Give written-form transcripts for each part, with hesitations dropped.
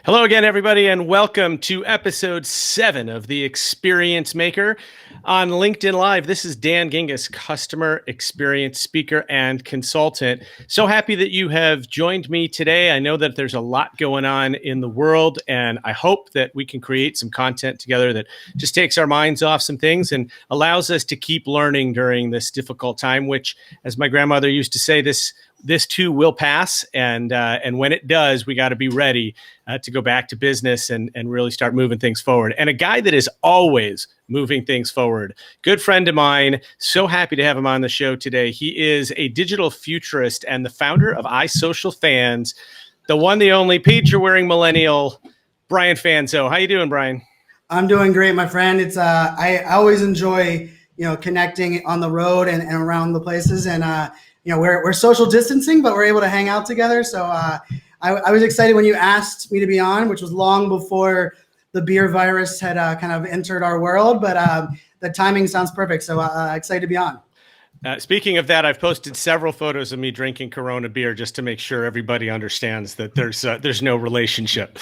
Hello again, everybody, and welcome to episode 7 of The Experience Maker. On LinkedIn Live, this is Dan Gingiss, customer experience speaker and consultant. So happy that you have joined me today. I know that there's a lot going on in the world, and I hope that we can create some content together that just takes our minds off some things and allows us to keep learning during this difficult time, which, as my grandmother used to say, this too will pass, and when it does, we got to be ready to go back to business and really start moving things forward. And a guy that is always moving things forward, good friend of mine, so happy to have him on the show today. He is a digital futurist and the founder of iSocialFans, the one, the only pager-wearing millennial, Brian Fanzo. How you doing, Brian? I'm doing great, my friend. It's I always enjoy connecting on the road and around the places, and we're social distancing, but we're able to hang out together. So I was excited when you asked me to be on, which was long before the beer virus had kind of entered our world. But the timing sounds perfect. So excited to be on. Speaking of that, I've posted several photos of me drinking Corona beer just to make sure everybody understands that there's no relationship.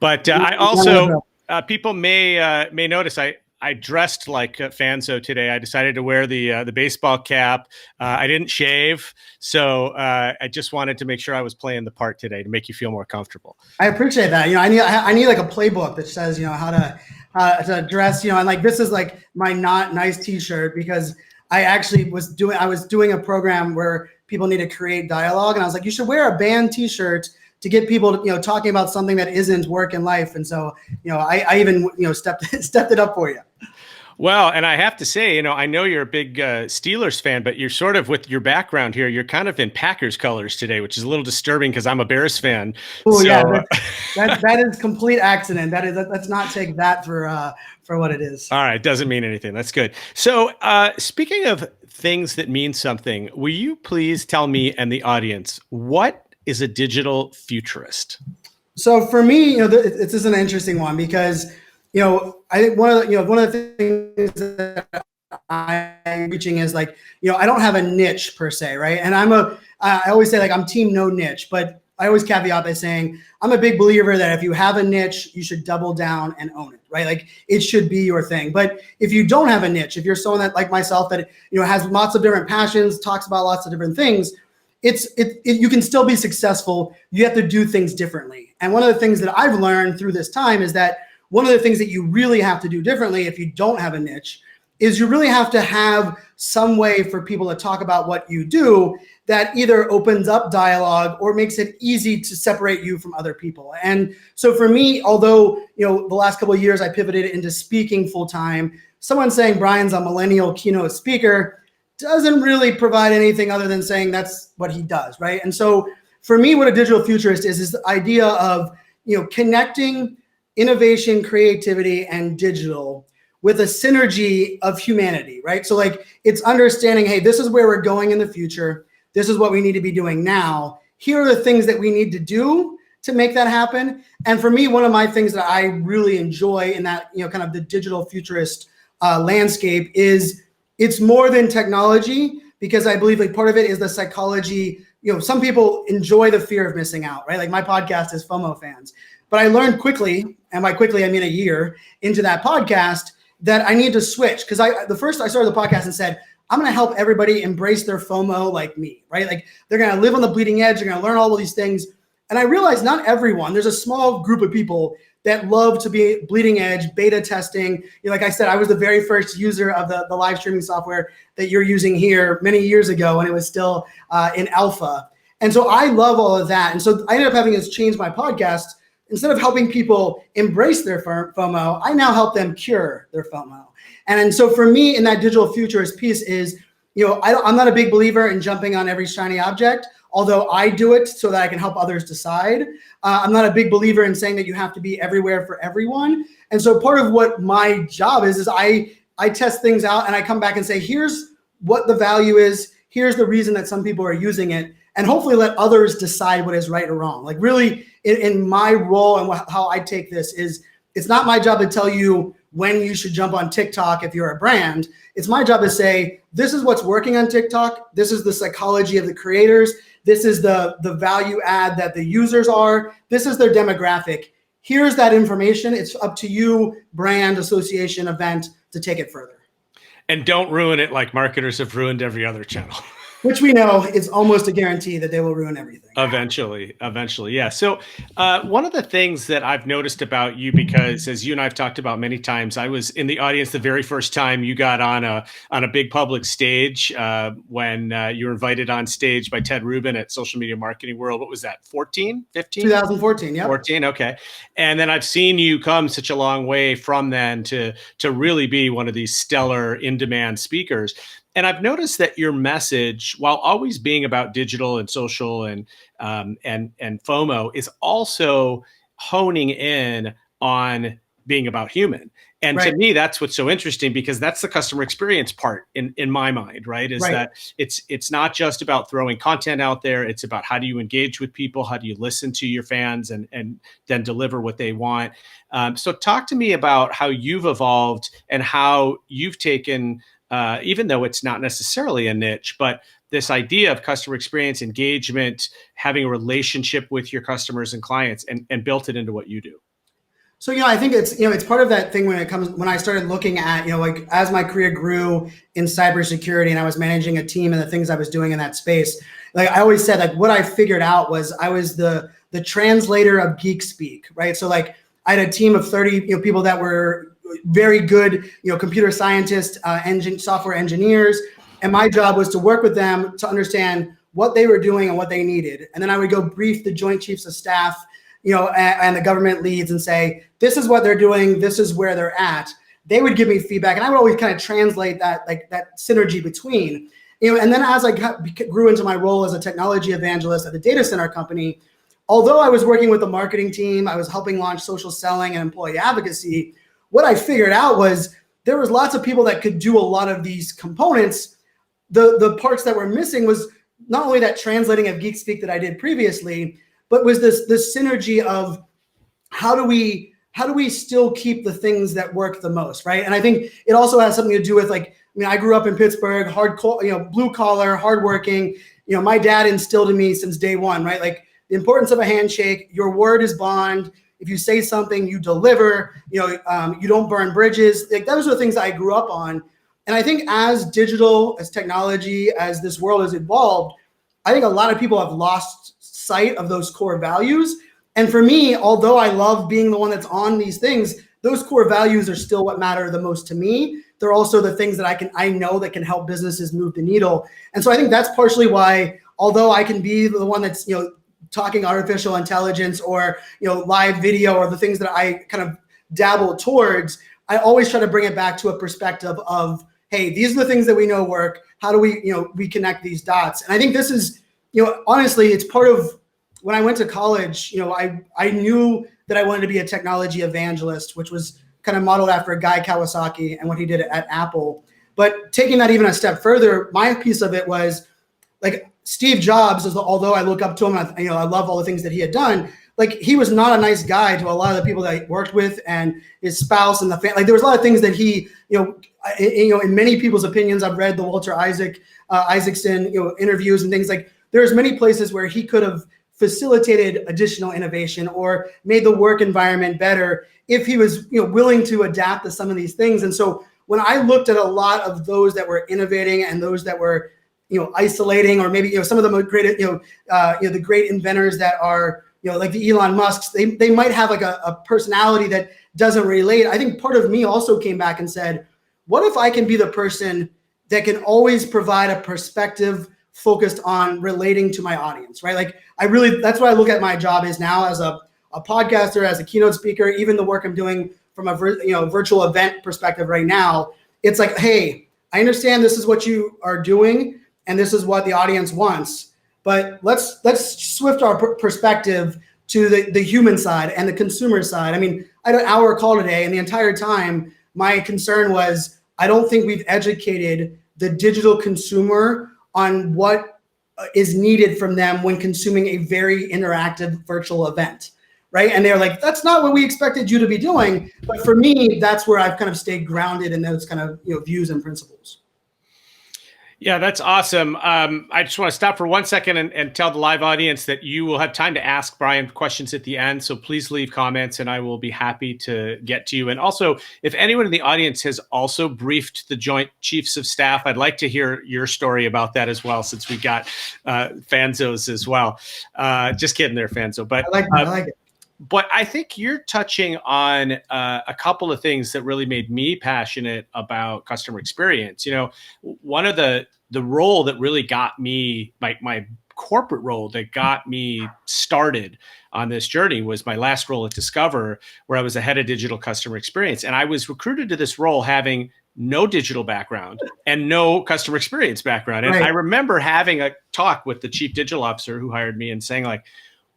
But I also people may notice I dressed like Fanzo today. I decided to wear the baseball cap. I didn't shave, so I just wanted to make sure I was playing the part today to make you feel more comfortable. I appreciate that. I need like a playbook that says how to dress. And like this is like my not nice T-shirt because I actually was doing a program where people need to create dialogue, and I was like, you should wear a band T-shirt to get people talking about something that isn't work in life. And so I even stepped it up for you. Well, and I have to say, I know you're a big Steelers fan, but you're sort of, with your background here, you're kind of in Packers colors today, which is a little disturbing because I'm a Bears fan. Oh, so, yeah, that is complete accident. Let's not take that for what it is. All right, doesn't mean anything. That's good. So speaking of things that mean something, will you please tell me and the audience, what is a digital futurist? So for me, this is an interesting one because I think one of the things that I'm reaching is like, I don't have a niche per se, right? And I always say like I'm team no niche, but I always caveat by saying I'm a big believer that if you have a niche, you should double down and own it, right? Like it should be your thing. But if you don't have a niche, if you're someone that like myself that has lots of different passions, talks about lots of different things, you can still be successful. You have to do things differently. And one of the things that I've learned through this time is that one of the things that you really have to do differently if you don't have a niche is you really have to have some way for people to talk about what you do that either opens up dialogue or makes it easy to separate you from other people. And so for me, although, the last couple of years I pivoted into speaking full time, someone saying Brian's a millennial keynote speaker doesn't really provide anything other than saying that's what he does, right? And so for me, what a digital futurist is the idea of, connecting innovation, creativity, and digital with a synergy of humanity, right? So like it's understanding, hey, this is where we're going in the future. This is what we need to be doing now. Here are the things that we need to do to make that happen. And for me, one of my things that I really enjoy in that, kind of the digital futurist landscape is it's more than technology, because I believe like part of it is the psychology. Some people enjoy the fear of missing out, right? Like my podcast is FOMO fans. But I learned quickly, and by quickly I mean a year into that podcast, that I need to switch. Because I started the podcast and said, I'm going to help everybody embrace their FOMO like me, right? Like they're going to live on the bleeding edge. They're going to learn all of these things. And I realized not everyone, there's a small group of people that love to be bleeding edge, beta testing. Like I said, I was the very first user of the live streaming software that you're using here many years ago when it was still in alpha. And so I love all of that. And so I ended up having to change my podcast. Instead of helping people embrace their FOMO, I now help them cure their FOMO. And so for me in that digital futurist piece is, I'm not a big believer in jumping on every shiny object, although I do it so that I can help others decide. I'm not a big believer in saying that you have to be everywhere for everyone. And so part of what my job is I test things out and I come back and say, here's what the value is. Here's the reason that some people are using it. And hopefully let others decide what is right or wrong. Like really in my role and how I take this is it's not my job to tell you when you should jump on TikTok if you're a brand. It's my job to say, this is what's working on TikTok. This is the psychology of the creators. This is the value add that the users are. This is their demographic. here's that information. It's up to you, brand, association, event, to take it further. And don't ruin it like marketers have ruined every other channel. Which we know is almost a guarantee that they will ruin everything. Eventually, yeah. So one of the things that I've noticed about you, because as you and I've talked about many times, I was in the audience the very first time you got on a big public stage when you were invited on stage by Ted Rubin at Social Media Marketing World. What was that, 14, 15? 2014, yeah. 14, okay. And then I've seen you come such a long way from then to really be one of these stellar in-demand speakers. And I've noticed that your message, while always being about digital and social and FOMO, is also honing in on being about human. And right. To me, that's what's so interesting, because that's the customer experience part in my mind, right? Is that it's not just about throwing content out there. It's about how do you engage with people? How do you listen to your fans and then deliver what they want? So talk to me about how you've evolved and how you've taken, even though it's not necessarily a niche, but this idea of customer experience, engagement, having a relationship with your customers and clients, and built it into what you do. So, I think it's part of that thing when I started looking at, like as my career grew in cybersecurity and I was managing a team and the things I was doing in that space, like I always said, like what I figured out was I was the translator of geek speak, right? So like I had a team of 30 people that were very good, computer scientists, software engineers. And my job was to work with them to understand what they were doing and what they needed. And then I would go brief the Joint Chiefs of Staff, and the government leads and say, this is what they're doing. This is where they're at. They would give me feedback. And I would always kind of translate that synergy between, and then as I grew into my role as a technology evangelist at the data center company, although I was working with the marketing team, I was helping launch social selling and employee advocacy. What I figured out was there was lots of people that could do a lot of these components. The parts that were missing was not only that translating of geek speak that I did previously, but was this synergy of how do we still keep the things that work the most, right? And I think it also has something to do with I grew up in Pittsburgh, blue collar, hardworking. My dad instilled in me since day one, right? Like the importance of a handshake. Your word is bond. If you say something, you deliver. You don't burn bridges. Like those are the things I grew up on. And I think as digital, as technology, as this world has evolved, I think a lot of people have lost sight of those core values. And for me, although I love being the one that's on these things, those core values are still what matter the most to me. They're also the things that I know that can help businesses move the needle. And so I think that's partially why, although I can be the one that's, talking artificial intelligence or, live video or the things that I kind of dabble towards, I always try to bring it back to a perspective of, hey, these are the things that we know work. How do we, we connect these dots? And I think this is, honestly, it's part of when I went to college, I knew that I wanted to be a technology evangelist, which was kind of modeled after Guy Kawasaki and what he did at Apple. But taking that even a step further, my piece of it was like Steve Jobs, although I look up to him, I love all the things that he had done. Like he was not a nice guy to a lot of the people that he worked with and his spouse and the family. Like there was a lot of things that he, in many people's opinions, I've read the Walter Isaacson, interviews and things like there's many places where he could have facilitated additional innovation or made the work environment better if he was willing to adapt to some of these things. And so when I looked at a lot of those that were innovating and those that were isolating, or maybe some of the great the great inventors that are like the Elon Musks, they might have like a personality that doesn't relate. I think part of me also came back and said, what if I can be the person that can always provide a perspective focused on relating to my audience, right? Like that's what I look at my job is now as a podcaster, as a keynote speaker, even the work I'm doing from a virtual event perspective right now. It's like, hey, I understand this is what you are doing and this is what the audience wants, but let's shift our perspective to the human side and the consumer side. I mean, I had an hour call today, and the entire time my concern was I don't think we've educated the digital consumer on what is needed from them when consuming a very interactive virtual event, right? And they're like, that's not what we expected you to be doing. But for me, that's where I've kind of stayed grounded in those kind of views and principles. Yeah, that's awesome. I just want to stop for 1 second and tell the live audience that you will have time to ask Brian questions at the end. So please leave comments and I will be happy to get to you. And also, if anyone in the audience has also briefed the Joint Chiefs of Staff, I'd like to hear your story about that as well, since we got Fanzos as well. Just kidding there, Fanzo. But I like that. I like it. But I think you're touching on a couple of things that really made me passionate about customer experience. You know, one of the role that really got me, my corporate role that got me started on this journey was my last role at Discover, where I was the head of digital customer experience. And I was recruited to this role having no digital background and no customer experience background. And I remember having a talk with the chief digital officer who hired me and saying, like,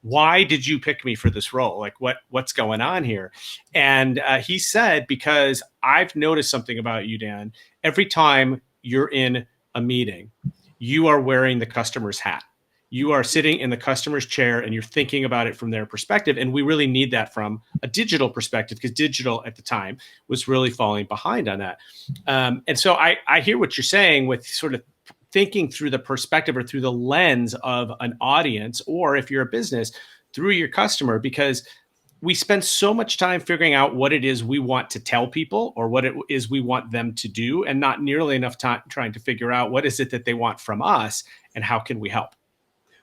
why did you pick me for this role? Like, what's going on here? And he said, because I've noticed something about you, Dan. Every time you're in a meeting, you are wearing the customer's hat. You are sitting in the customer's chair and you're thinking about it from their perspective. And we really need that from a digital perspective, because digital at the time was really falling behind on that. And so I hear what you're saying with sort of thinking through the perspective or through the lens of an audience, or if you're a business, through your customer, because we spend so much time figuring out what it is we want to tell people or what it is we want them to do, and not nearly enough time trying to figure out what is it that they want from us and how can we help.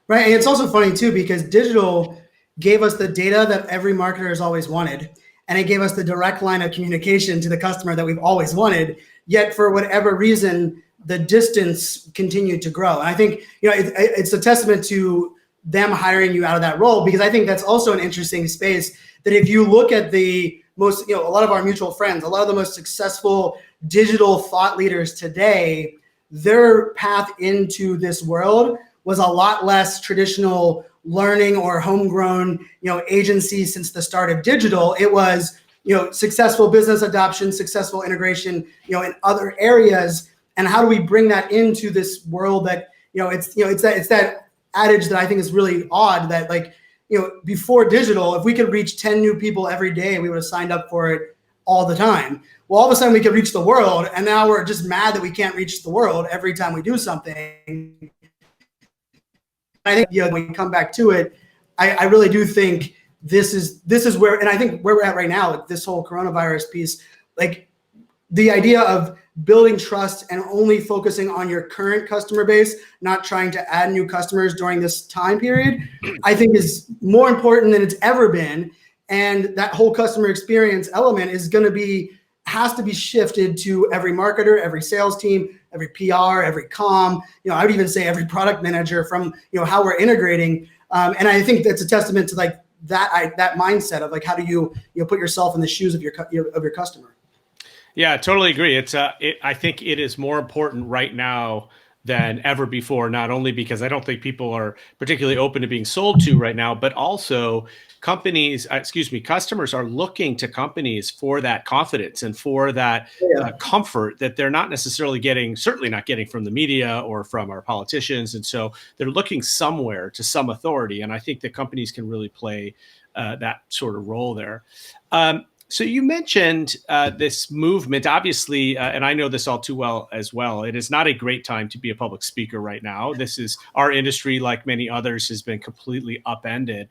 Right. And it's also funny too, because digital gave us the data that every marketer has always wanted. And it gave us the direct line of communication to the customer that we've always wanted. Yet for whatever reason, the distance continued to grow. And I think, you know, it's a testament to them hiring you out of that role, because I think that's also an interesting space that if you look at the most, you know, a lot of our mutual friends, a lot of the most successful digital thought leaders today, their path into this world was a lot less traditional learning or homegrown, you know, agency since the start of digital. It was, you know, successful business adoption, successful integration, you know, in other areas. And how do we bring that into this world that, you know, it's that adage that I think is really odd that, like, you know, before digital, if we could reach 10 new people every day, we would have signed up for it all the time. Well, all of a sudden we could reach the world, and now we're just mad that we can't reach the world every time we do something. I think, you know, when we come back to it, I really do think this is where, and I think where we're at right now, this whole coronavirus piece, like the idea of building trust and only focusing on your current customer base, not trying to add new customers during this time period, I think is more important than it's ever been. And that whole customer experience element has to be shifted to every marketer, every sales team, every PR, every comm, you know, I would even say every product manager, from, you know, how we're integrating. And I think that's a testament to like that mindset of like, how do you put yourself in the shoes of your customer? Yeah, I totally agree. I think it is more important right now than ever before, not only because I don't think people are particularly open to being sold to right now, but also customers are looking to companies for that confidence and for that comfort that they're not necessarily certainly not getting from the media or from our politicians. And so they're looking somewhere to some authority. And I think that companies can really play that sort of role there. So you mentioned this movement, obviously, and I know this all too well as well. It is not a great time to be a public speaker right now. This is our industry, like many others, has been completely upended.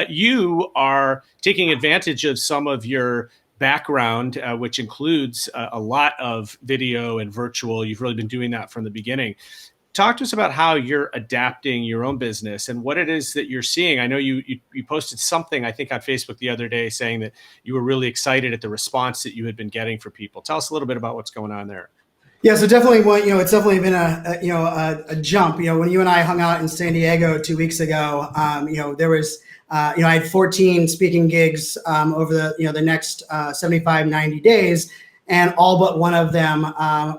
You are taking advantage of some of your background, which includes a lot of video and virtual. You've really been doing that from the beginning. Talk to us about how you're adapting your own business and what it is that you're seeing. I know you posted something, I think, on Facebook the other day saying that you were really excited at the response that you had been getting for people. Tell us a little bit about what's going on there. Yeah, so definitely, it's definitely been a jump. You know, when you and I hung out in San Diego 2 weeks ago, there was, I had 14 speaking gigs over the next 75, 90 days. And all but one of them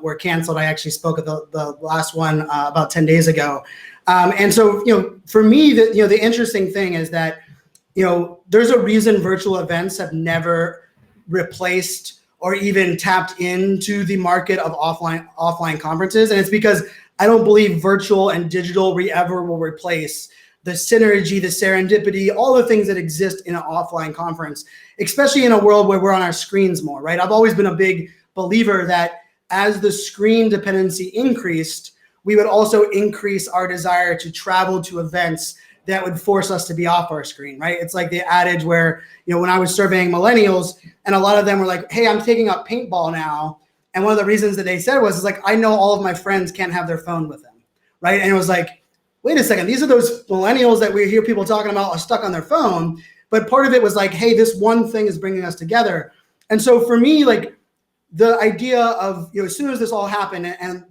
were canceled. I actually spoke at the last one about 10 days ago. And so, for me, the interesting thing is that, there's a reason virtual events have never replaced or even tapped into the market of offline conferences. And it's because I don't believe virtual and digital ever will replace the synergy, the serendipity, all the things that exist in an offline conference, especially in a world where we're on our screens more, right? I've always been a big believer that as the screen dependency increased, we would also increase our desire to travel to events that would force us to be off our screen, right? It's like the adage where, when I was surveying millennials and a lot of them were like, hey, I'm taking up paintball now. And one of the reasons that they said was, is like, I know all of my friends can't have their phone with them, right? And it was like, wait a second, these are those millennials that we hear people talking about are stuck on their phone. But part of it was like, hey, this one thing is bringing us together. And so for me, like, the idea of, as soon as this all happened and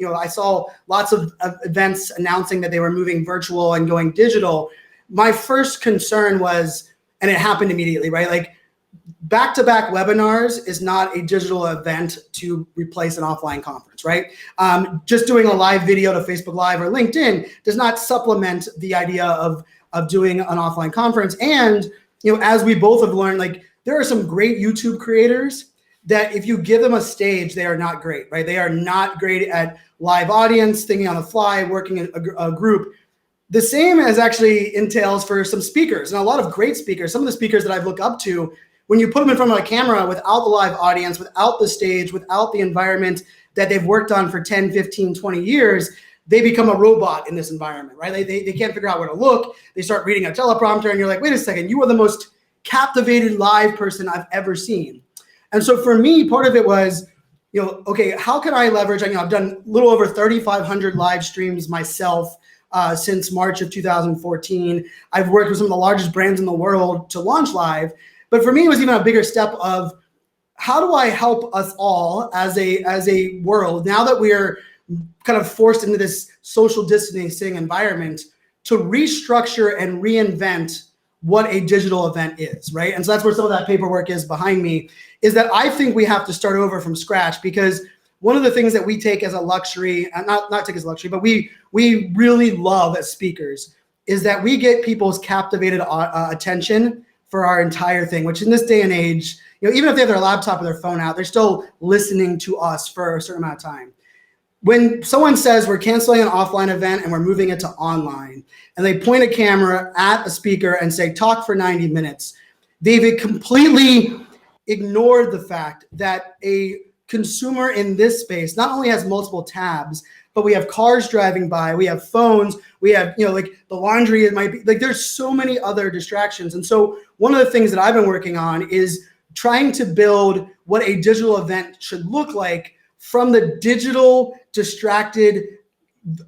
I saw lots of events announcing that they were moving virtual and going digital, my first concern was, and it happened immediately, right? Like, back-to-back webinars is not a digital event to replace an offline conference, right? Just doing a live video to Facebook Live or LinkedIn does not supplement the idea of doing an offline conference. And, as we both have learned, like, there are some great YouTube creators that if you give them a stage, they are not great, right? They are not great at live audience, thinking on the fly, working in a group. The same as actually entails for some speakers, and a lot of great speakers. Some of the speakers that I've looked up to, when you put them in front of a camera without the live audience, without the stage, without the environment that they've worked on for 10, 15, 20 years, they become a robot in this environment, right? They can't figure out where to look. They start reading a teleprompter and you're like, wait a second, you are the most captivated live person I've ever seen. And so for me, part of it was, okay, how can I leverage, I've done a little over 3,500 live streams myself since March of 2014. I've worked with some of the largest brands in the world to launch live. But for me, it was even a bigger step of how do I help us all as a world, now that we are kind of forced into this social distancing environment, to restructure and reinvent what a digital event is, right? And so that's where some of that paperwork is behind me, is that I think we have to start over from scratch, because one of the things that we take as a luxury, not take as a luxury, but we really love as speakers, is that we get people's captivated attention for our entire thing, which in this day and age, even if they have their laptop or their phone out, they're still listening to us for a certain amount of time. When someone says we're canceling an offline event and we're moving it to online, and they point a camera at a speaker and say, talk for 90 minutes, they've completely ignored the fact that a consumer in this space not only has multiple tabs, but we have cars driving by, we have phones, we have, like the laundry, it might be, like there's so many other distractions. And so one of the things that I've been working on is trying to build what a digital event should look like from the digital distracted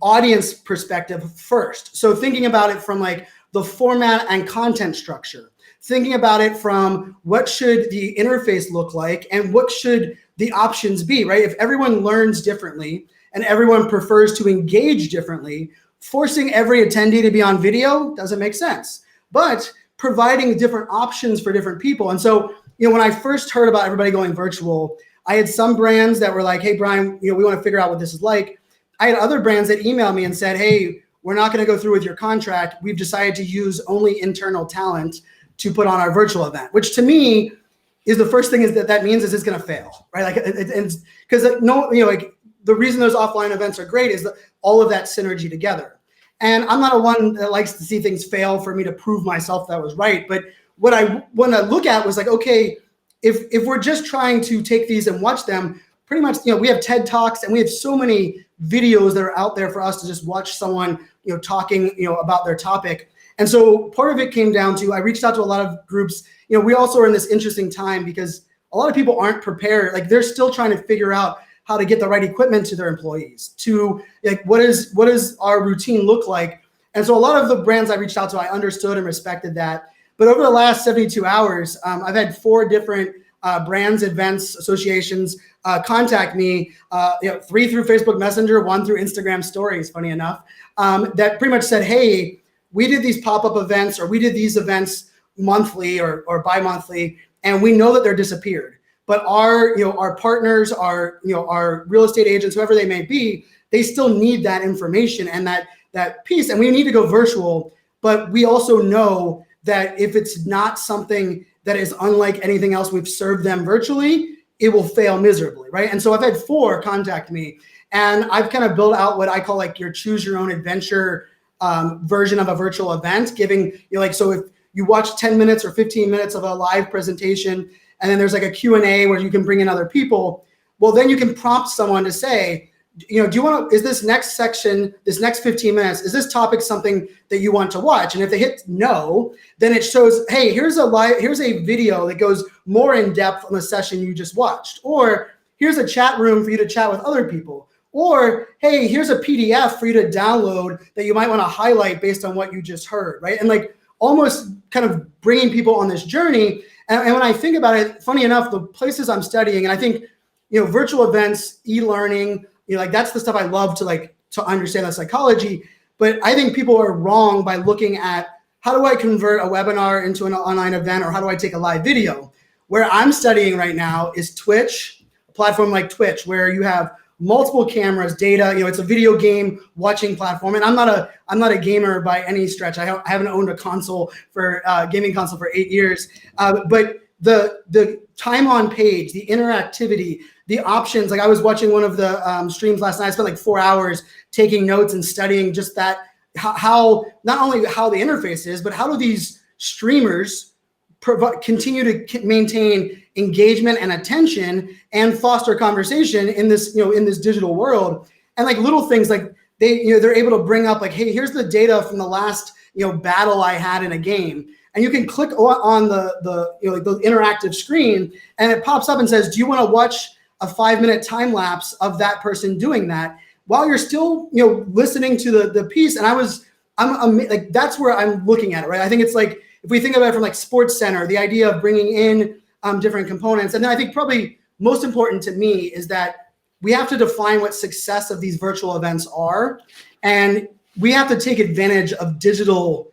audience perspective first. So thinking about it from like the format and content structure, thinking about it from what should the interface look like and what should the options be, right? If everyone learns differently and everyone prefers to engage differently, forcing every attendee to be on video doesn't make sense, but providing different options for different people. And so, when I first heard about everybody going virtual, I had some brands that were like, hey, Brian, we want to figure out what this is like. I had other brands that emailed me and said, hey, we're not going to go through with your contract. We've decided to use only internal talent to put on our virtual event, which to me is the first thing is that means is it's going to fail, right? Like, it's because like the reason those offline events are great is that all of that synergy together. And I'm not a one that likes to see things fail for me to prove myself that was right. But what I want to look at was like, okay, if we're just trying to take these and watch them, pretty much, we have TED Talks and we have so many videos that are out there for us to just watch someone, talking, about their topic. And so part of it came down to, I reached out to a lot of groups. We also are in this interesting time because a lot of people aren't prepared. Like they're still trying to figure out how to get the right equipment to their employees, to like, what does our routine look like? And so a lot of the brands I reached out to, I understood and respected that. But over the last 72 hours, I've had 4 different brands, events, associations contact me, 3 through Facebook Messenger, 1 through Instagram stories, funny enough, that pretty much said, hey, we did these pop-up events or we did these events monthly or bi-monthly, and we know that they're disappeared. But our partners, our real estate agents, whoever they may be, they still need that information and that piece. And we need to go virtual, but we also know that if it's not something that is unlike anything else we've served them virtually, it will fail miserably, right? And so I've had 4 contact me, and I've kind of built out what I call like your choose your own adventure version of a virtual event, giving so if you watch 10 minutes or 15 minutes of a live presentation, and then there's like a Q&A where you can bring in other people, well, then you can prompt someone to say, do you want to, is this next section, this next 15 minutes, is this topic something that you want to watch? And if they hit no, then it shows, hey, here's a video that goes more in depth on the session you just watched, or here's a chat room for you to chat with other people, or hey, here's a PDF for you to download that you might want to highlight based on what you just heard, right? And like almost kind of bringing people on this journey. And when I think about it, funny enough, the places I'm studying, and I think, virtual events, e-learning, like that's the stuff I love to understand the psychology. But I think people are wrong by looking at how do I convert a webinar into an online event, or how do I take a live video? Where I'm studying right now is Twitch, a platform like Twitch, where you have multiple cameras, data. It's a video game watching platform, and I'm not a gamer by any stretch. I haven't owned a gaming console for 8 years. But the time on page, the interactivity, the options. Like I was watching one of the streams last night. I spent like 4 hours taking notes and studying just that, how not only how the interface is, but how do these streamers continue to maintain engagement and attention and foster conversation in this digital world. And like little things like they're able to bring up like, hey, here's the data from the last battle I had in a game. And you can click on the interactive screen, and it pops up and says, do you want to watch a 5-minute time lapse of that person doing that while you're still listening to the piece? And I'm like, that's where I'm looking at it, right? I think it's like, if we think about it from like Sports Center, the idea of bringing in different components. And then I think probably most important to me is that we have to define what success of these virtual events are. And we have to take advantage of digital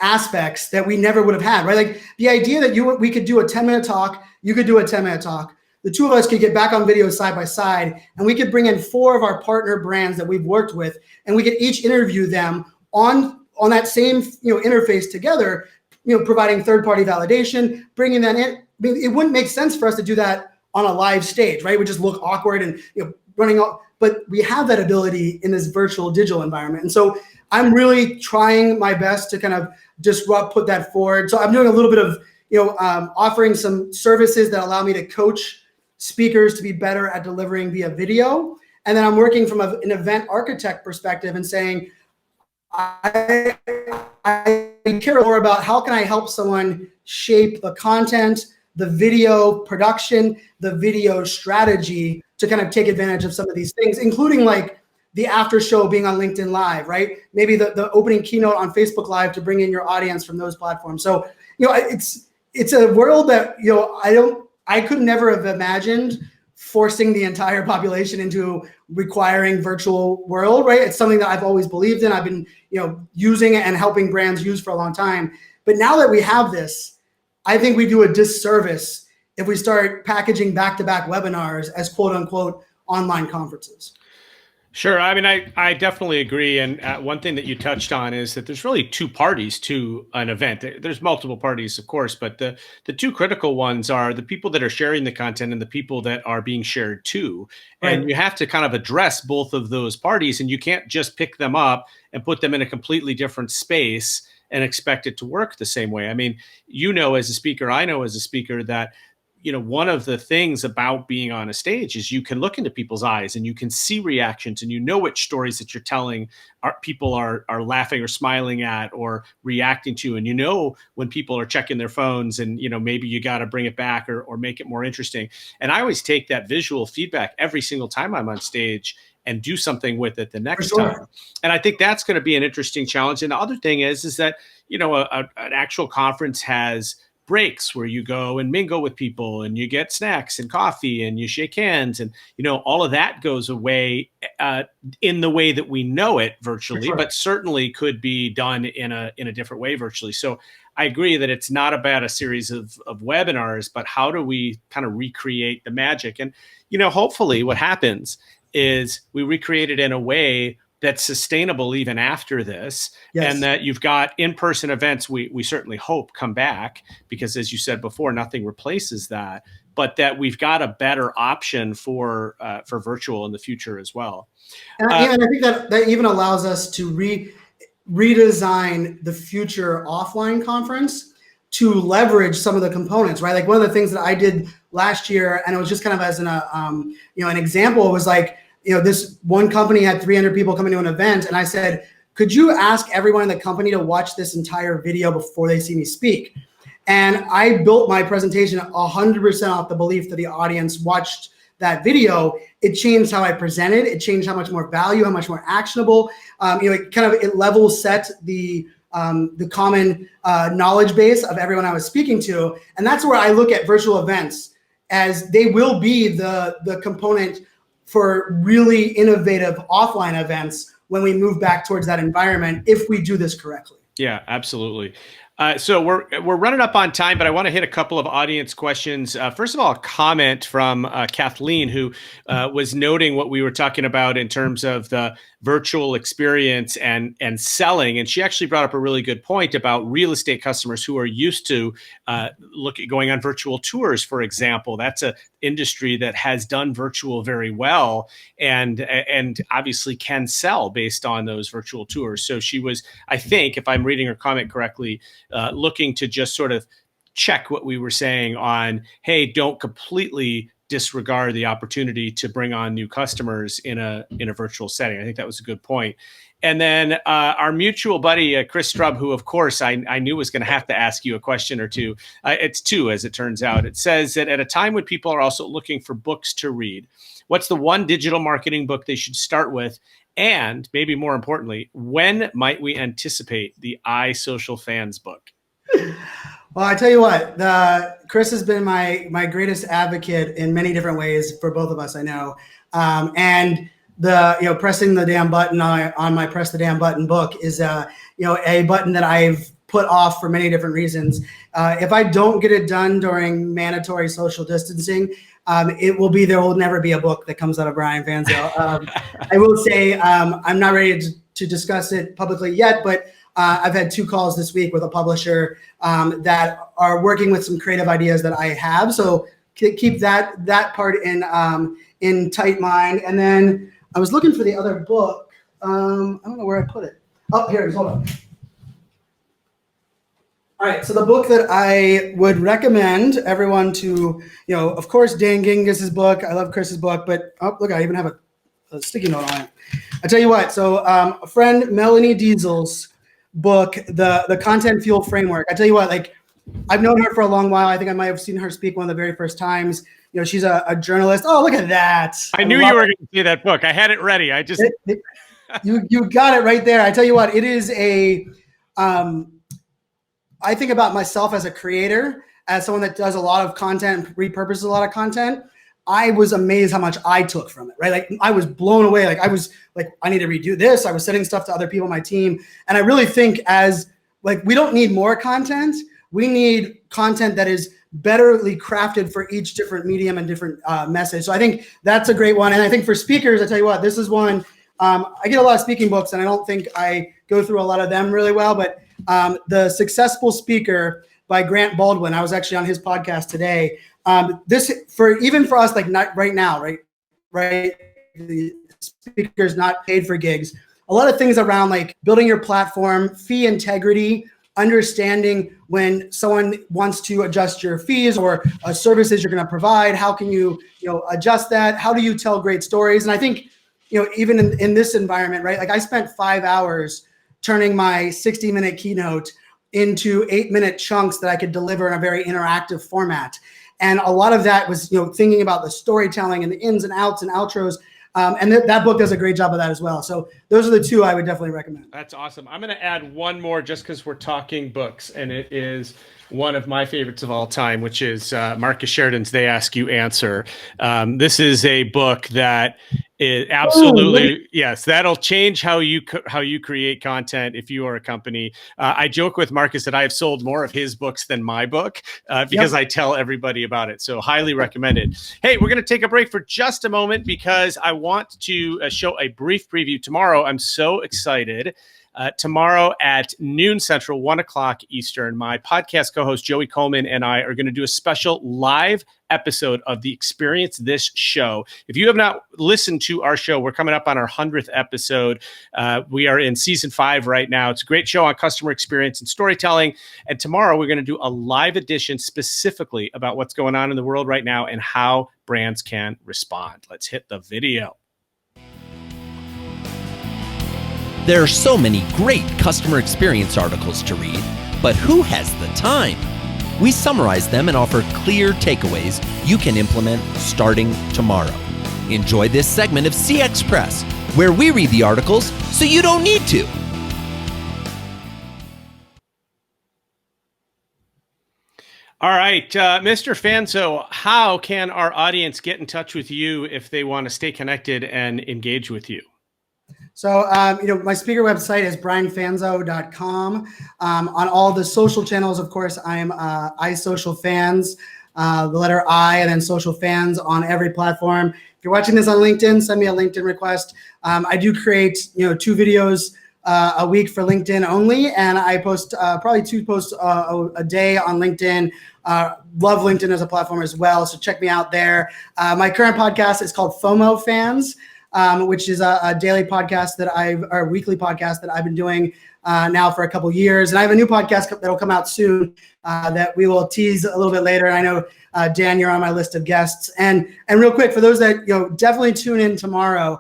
aspects that we never would have had, right? Like the idea that we could do a 10-minute talk, you could do a 10-minute talk. The two of us could get back on video side by side, and we could bring in 4 of our partner brands that we've worked with, and we could each interview them on that same interface together, providing third-party validation, bringing that in. I mean, it wouldn't make sense for us to do that on a live stage, right? It would just look awkward and running off. But we have that ability in this virtual digital environment. And so I'm really trying my best to kind of put that forward. So I'm doing a little bit of, offering some services that allow me to coach speakers to be better at delivering via video. And then I'm working from an event architect perspective and saying, I care more about how can I help someone shape the content, the video production, the video strategy to kind of take advantage of some of these things, including like the after show being on LinkedIn Live, right? Maybe the opening keynote on Facebook Live to bring in your audience from those platforms. So, it's a world that, I could never have imagined forcing the entire population into requiring virtual world, right? It's something that I've always believed in. I've been, using it and helping brands use for a long time. But now that we have this, I think we do a disservice if we start packaging back-to-back webinars as quote unquote online conferences. Sure. I mean, I definitely agree. And one thing that you touched on is that there's really 2 parties to an event. There's multiple parties, of course, but the 2 critical ones are the people that are sharing the content and the people that are being shared to. Right. And you have to kind of address both of those parties, and you can't just pick them up and put them in a completely different space and expect it to work the same way. I mean, as a speaker, I know as a speaker that one of the things about being on a stage is you can look into people's eyes and you can see reactions, and which stories that you're telling people are laughing or smiling at or reacting to. And when people are checking their phones and, maybe you got to bring it back or make it more interesting. And I always take that visual feedback every single time I'm on stage and do something with it the next time. And I think that's going to be an interesting challenge. And the other thing is that, an actual conference has breaks where you go and mingle with people and you get snacks and coffee and you shake hands, and all of that goes away in the way that we know it virtually, but certainly could be done in a different way virtually. So I agree that it's not about a series of webinars, but how do we kind of recreate the magic? And hopefully what happens is we recreate it in a way that's sustainable even after this. Yes. And that you've got in-person events we certainly hope come back, because as you said before, nothing replaces that, but that we've got a better option for virtual in the future as well. And I think that even allows us to redesign the future offline conference to leverage some of the components, right? Like one of the things that I did last year, and it was just kind of as an example, was like, this one company had 300 people coming to an event, and I said, could you ask everyone in the company to watch this entire video before they see me speak? And I built my presentation 100% off the belief that the audience watched that video. It changed how I presented. It changed how much more value, how much more actionable. It level set the common knowledge base of everyone I was speaking to. And that's where I look at virtual events, as they will be the component for really innovative offline events when we move back towards that environment, if we do this correctly. Yeah, absolutely. So we're running up on time, but I want to hit a couple of audience questions. First of all, a comment from Kathleen, who was noting what we were talking about in terms of the virtual experience and selling. And she actually brought up a really good point about real estate customers who are used to going on virtual tours, for example. That's an industry that has done virtual very well and obviously can sell based on those virtual tours. So she was, I think, if I'm reading her comment correctly, looking to just sort of check what we were saying on, hey, don't completely disregard the opportunity to bring on new customers in a virtual setting. I think that was a good point. And then our mutual buddy, Chris Strub, who, of course, I knew was going to have to ask you a question or two. It's two, as it turns out. It says that at a time when people are also looking for books to read, what's the one digital marketing book they should start with? And maybe more importantly, when might we anticipate the iSocial Fans book? Well, I tell you what, Chris has been my greatest advocate in many different ways for both of us, I know. And the pressing the damn button on my Press the Damn Button book is a button that I've put off for many different reasons. If I don't get it done during mandatory social distancing, there will never be a book that comes out of Brian Fanzo. I will say I'm not ready to discuss it publicly yet, but I've had 2 calls this week with a publisher that are working with some creative ideas that I have. So keep that part in tight mind. And then I was looking for the other book. I don't know where I put it. Oh, here it is. Hold on. All right, so the book that I would recommend everyone to, of course, Dan Gingiss' book. I love Chris's book, but look, I even have a sticky note on it. I tell you what, so a friend, Melanie Diesel's book, the Content Fuel Framework. I tell you what, I've known her for a long while. I think I might have seen her speak one of the very first times. She's a journalist. Oh, look at that. I knew you were going to see that book. I had it ready. You got it right there. I tell you what, it is I think about myself as a creator, as someone that does a lot of content, repurposes a lot of content. I was amazed how much I took from it, right? I was blown away. I was like, I need to redo this. I was sending stuff to other people on my team. And I really think we don't need more content. We need content that is betterly crafted for each different medium and different message. So I think that's a great one. And I think for speakers, I tell you what, this is one, I get a lot of speaking books and I don't think I go through a lot of them really well, but The Successful Speaker by Grant Baldwin. I was actually on his podcast today. This even for us, not right now, right? The speaker's not paid for gigs. A lot of things around building your platform, fee integrity, understanding when someone wants to adjust your fees or services you're going to provide. How can you adjust that? How do you tell great stories? And I think even in this environment, right? I spent 5 hours turning my 60-minute keynote into 8-minute chunks that I could deliver in a very interactive format. And a lot of that was, thinking about the storytelling and the ins and outs and outros. And that book does a great job of that as well. So those are the 2 I would definitely recommend. That's awesome. I'm going to add one more just because we're talking books, and it is one of my favorites of all time, which is Marcus Sheridan's They Ask You Answer. This is a book that is absolutely, yes, that'll change how you create content if you are a company. I joke with Marcus that I have sold more of his books than my book because I tell everybody about it. So highly recommended. Hey, we're going to take a break for just a moment because I want to show a brief preview tomorrow. I'm so excited. Tomorrow at noon Central, 1 o'clock Eastern, my podcast co-host Joey Coleman and I are going to do a special live episode of the Experience This show. If you have not listened to our show, we're coming up on our 100th episode. We are in season 5 right now. It's a great show on customer experience and storytelling. And tomorrow we're going to do a live edition specifically about what's going on in the world right now and how brands can respond. Let's hit the video. There are so many great customer experience articles to read, but who has the time? We summarize them and offer clear takeaways you can implement starting tomorrow. Enjoy this segment of CX Press, where we read the articles so you don't need to. All right, Mr. Fanzo, how can our audience get in touch with you if they want to stay connected and engage with you? So, my speaker website is brianfanzo.com. On all the social channels, of course, I am iSocialFans, the letter I, and then social fans on every platform. If you're watching this on LinkedIn, send me a LinkedIn request. I do create, 2 videos a week for LinkedIn only, and I post probably 2 posts a day on LinkedIn. Love LinkedIn as a platform as well, so check me out there. My current podcast is called FOMO Fans, which is a daily podcast or weekly podcast that I've been doing now for a couple years. And I have a new podcast that'll come out soon that we will tease a little bit later. And I know, Dan, you're on my list of guests. And real quick, for those that definitely tune in tomorrow,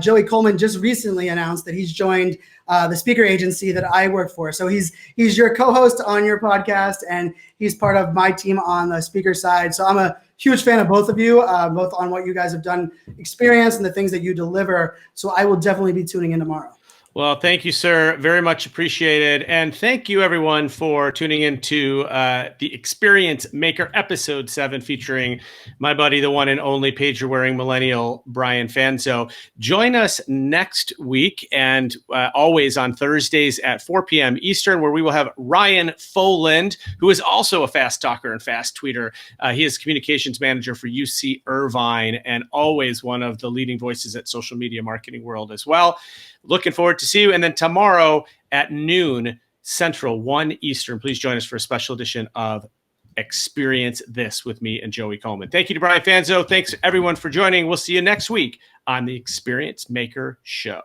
Joey Coleman just recently announced that he's joined the speaker agency that I work for. So he's your co-host on your podcast, and he's part of my team on the speaker side. So I'm a huge fan of both of you, both on what you guys have done, experience, and the things that you deliver. So I will definitely be tuning in tomorrow. Well, thank you, sir. Very much appreciated. And thank you, everyone, for tuning into the Experience Maker Episode 7 featuring my buddy, the one and only pager-wearing millennial, Brian Fanzo. Join us next week and always on Thursdays at 4 p.m. Eastern, where we will have Ryan Foland, who is also a fast talker and fast tweeter. He is communications manager for UC Irvine and always one of the leading voices at social media marketing world as well. Looking forward to see you. And then tomorrow at noon Central, 1 Eastern, please join us for a special edition of Experience This with me and Joey Coleman. Thank you to Brian Fanzo. Thanks everyone for joining. We'll see you next week on the Experience Maker Show.